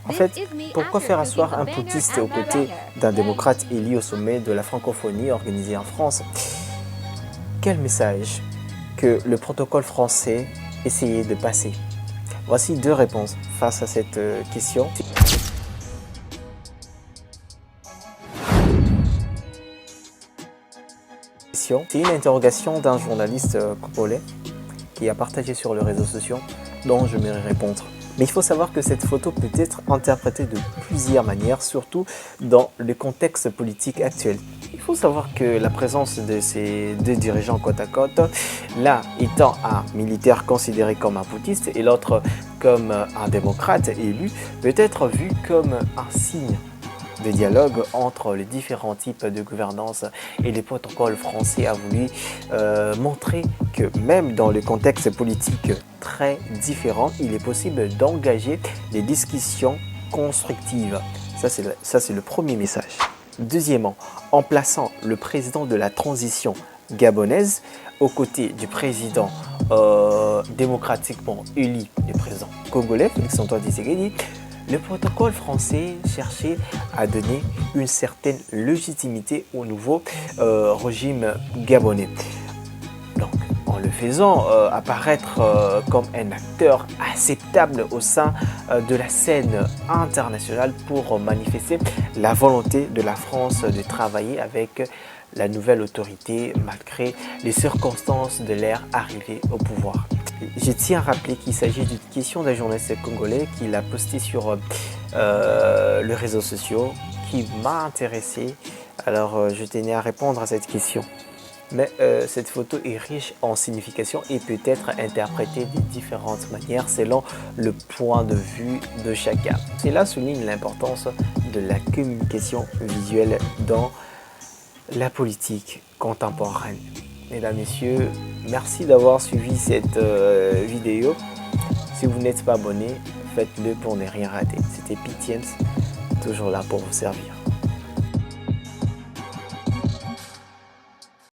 En fait, pourquoi faire asseoir un putiste aux côtés d'un démocrate élu au sommet de la francophonie organisé en France? Quel message que le protocole français essayait de passer? Voici deux réponses face à cette question. C'est une interrogation d'un journaliste congolais qui a partagé sur les réseaux sociaux dont je vais répondre. Mais il faut savoir que cette photo peut être interprétée de plusieurs manières, surtout dans le contexte politique actuel. Il faut savoir que la présence de ces deux dirigeants côte à côte, l'un étant un militaire considéré comme un putiste et l'autre comme un démocrate élu, peut être vu comme un signe de dialogue entre les différents types de gouvernance, et les protocoles français a voulu montrer que même dans le contexte politique très différent, il est possible d'engager des discussions constructives. Ça, c'est le premier message. Deuxièmement, en plaçant le président de la transition gabonaise aux côtés du président démocratiquement élu, le président congolais, Félix-Antoine Tshisekedi, le protocole français cherchait à donner une certaine légitimité au nouveau régime gabonais. Donc, en le faisant apparaître comme un acteur acceptable au sein de la scène internationale pour manifester la volonté de la France de travailler avec la nouvelle autorité malgré les circonstances de leur arrivée au pouvoir. Je tiens à rappeler qu'il s'agit d'une question d'un journaliste congolais qui l'a posté sur les réseaux sociaux, qui m'a intéressé. Alors je tenais à répondre à cette question. Mais cette photo est riche en signification et peut être interprétée de différentes manières selon le point de vue de chacun. Cela souligne l'importance de la communication visuelle dans la politique contemporaine. Mesdames, Messieurs, merci d'avoir suivi cette vidéo. Si vous n'êtes pas abonné, faites-le pour ne rien rater. C'était Pitiens, toujours là pour vous servir.